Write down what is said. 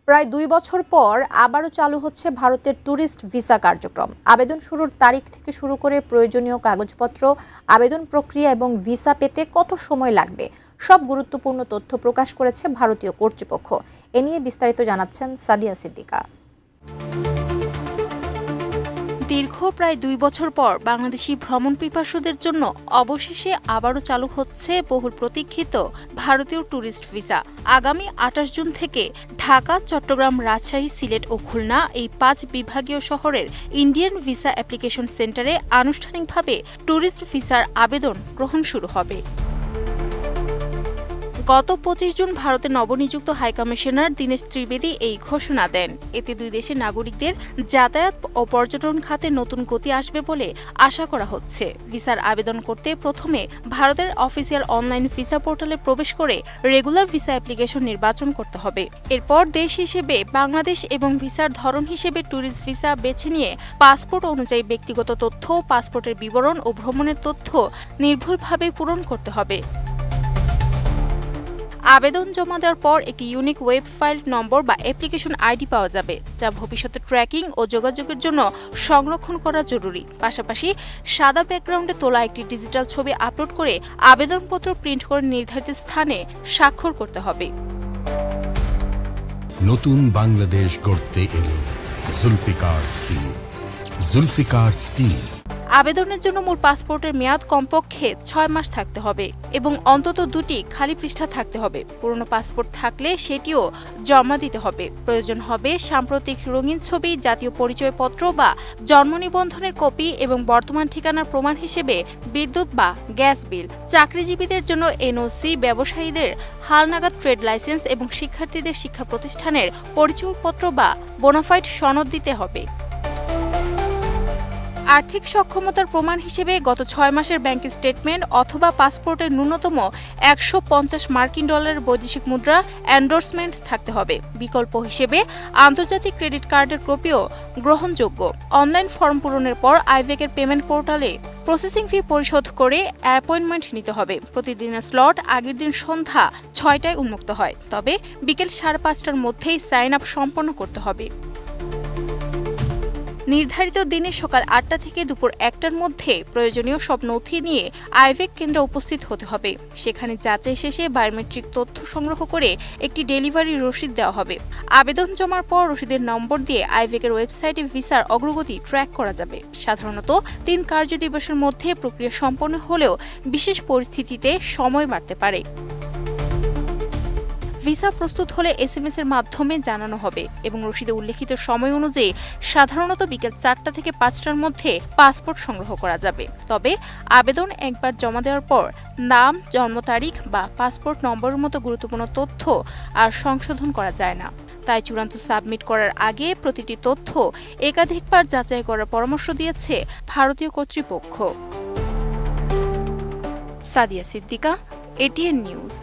প্রায় ২ বছর পর আবারও চালু হচ্ছে ভারতের ট্যুরিস্ট ভিসা কার্যক্রম। আবেদন শুরুর তারিখ থেকে শুরু করে প্রয়োজনীয় কাগজপত্র, আবেদন প্রক্রিয়া এবং ভিসা পেতে কত সময় লাগবে, সব গুরুত্বপূর্ণ তথ্য প্রকাশ করেছে ভারতীয় কর্তৃপক্ষ। এ নিয়ে বিস্তারিত জানাচ্ছেন সাদিয়া সিদ্দিকা। দীর্ঘ প্রায় ২ বছর পর বাংলাদেশি ভ্রমণ পিপাসুদের জন্য অবশেষে আবারও চালু হচ্ছে বহুল প্রতীক্ষিত ভারতীয় ট্যুরিস্ট ভিসা। আগামী ২৮ জুন থেকে ঢাকা, চট্টগ্রাম, রাজশাহী, সিলেট ও খুলনা এই ৫ বিভাগীয় শহরের ইন্ডিয়ান ভিসা অ্যাপ্লিকেশন সেন্টারে আনুষ্ঠানিকভাবে ট্যুরিস্ট ভিসার আবেদন গ্রহণ শুরু হবে। গত ২৫ জুন ভারতের নবনিযুক্ত হাইকমিশনার দীনেশ ত্রিবেদী এই ঘোষণা দেন। এতে দুই দেশের নাগরিকদের যাতায়াত ও পর্যটন খাতে নতুন গতি আসবে বলে আশা করা হচ্ছে। ভিসার আবেদন করতে প্রথমে ভারতের অফিসিয়াল অনলাইন ভিসা পোর্টালে প্রবেশ করে রেগুলার ভিসা অ্যাপ্লিকেশন নির্বাচন করতে হবে। এরপর দেশ হিসেবে বাংলাদেশ এবং ভিসার ধরন হিসেবে ট্যুরিস্ট ভিসা বেছে নিয়ে পাসপোর্ট অনুযায়ী ব্যক্তিগত তথ্য, পাসপোর্টের বিবরণ ও ভ্রমণের তথ্য নির্ভুলভাবে পূরণ করতে হবে। আবেদন জমা দেওয়ার পর একটি ইউনিক ওয়েব ফাইল নম্বর বা অ্যাপ্লিকেশন আইডি পাওয়া যাবে, যা ভবিষ্যতে ট্র্যাকিং ও যোগাযোগের জন্য সংরক্ষণ করা জরুরি। পাশাপাশি সাদা ব্যাকগ্রাউন্ডে তোলা একটি ডিজিটাল ছবি আপলোড করে আবেদনপত্র প্রিন্ট করে নির্ধারিত স্থানে স্বাক্ষর করতে হবে। নতুন বাংলাদেশ গড়তে এলো জুলফিকার স্টিল। জুলফিকার স্টিল। আবেদনের জন্য মূল পাসপোর্টের মেয়াদ কমপক্ষে ৬ মাস থাকতে হবে এবং অন্তত ২টি খালি পৃষ্ঠা থাকতে হবে। পুরনো পাসপোর্ট থাকলে সেটিও জমা দিতে হবে। প্রয়োজন হবে সাম্প্রতিক রঙিন ছবি, জাতীয় পরিচয়পত্র বা জন্ম নিবন্ধনের কপি এবং বর্তমান ঠিকানার প্রমাণ হিসেবে বিদ্যুৎ বা গ্যাস বিল। চাকরিজীবীদের জন্য এনওসি, ব্যবসায়ীদের হালনাগাদ ট্রেড লাইসেন্স এবং শিক্ষার্থীদের শিক্ষা প্রতিষ্ঠানের পরিচয়পত্র বা বোনাফাইড সনদ দিতে হবে। আর্থিক সক্ষমতার প্রমাণ হিসেবে গত ৬ মাসের ব্যাংক স্টেটমেন্ট অথবা পাসপোর্টের ন্যূনতম ১৫০ মার্কিন ডলারের বৈদেশিক মুদ্রা এন্ডোর্সমেন্ট থাকতে হবে। বিকল্প হিসেবে আন্তর্জাতিক ক্রেডিট কার্ডের কপিও গ্রহণযোগ্য। অনলাইন ফর্ম পূরণের পর আইভেকের পেমেন্ট পোর্টালে প্রসেসিং ফি পরিশোধ করে অ্যাপয়েন্টমেন্ট নিতে হবে। প্রতিদিনের স্লট আগের দিন সন্ধ্যা ৬টায় উন্মুক্ত হয়, তবে বিকেল ৫:৩০টার মধ্যেই সাইন আপ সম্পন্ন করতে হবে। নির্ধারিত দিনে সকাল ৮টা থেকে দুপুর ১টার মধ্যে প্রয়োজনীয় সব নথি নিয়ে আইভেক কেন্দ্রে উপস্থিত হতে হবে। সেখানে যাচাই শেষে বায়োমেট্রিক তথ্য সংগ্রহ করে একটি ডেলিভারি রসিদ দেওয়া হবে। আবেদন জমার পর রসিদের নম্বর দিয়ে আইভেকের ওয়েবসাইটে ভিসার অগ্রগতি ট্র্যাক করা যাবে। সাধারণত ৩ কার্য দিবসের মধ্যে প্রক্রিয়া সম্পন্ন হলেও বিশেষ পরিস্থিতিতে সময় বাড়তে পারে। ভিসা প্রস্তুত হলে এসএমএস এর মাধ্যমে জানানো হবে এবং রসিদে উল্লেখিত সময় অনুযায়ী সাধারণত বিকেল ৪টা থেকে ৫টার মধ্যে পাসপোর্ট সংগ্রহ করা যাবে। তবে আবেদন একবার জমা দেওয়ার পর নাম, জন্ম তারিখ বা পাসপোর্ট নম্বরের মতো গুরুত্বপূর্ণ তথ্য আর সংশোধন করা যায় না। তাই চূড়ান্ত সাবমিট করার আগে প্রতিটি তথ্য একাধিকবার যাচাই করার পরামর্শ দিয়েছে ভারতীয় কর্তৃপক্ষ। Sadia Siddika, ATN news.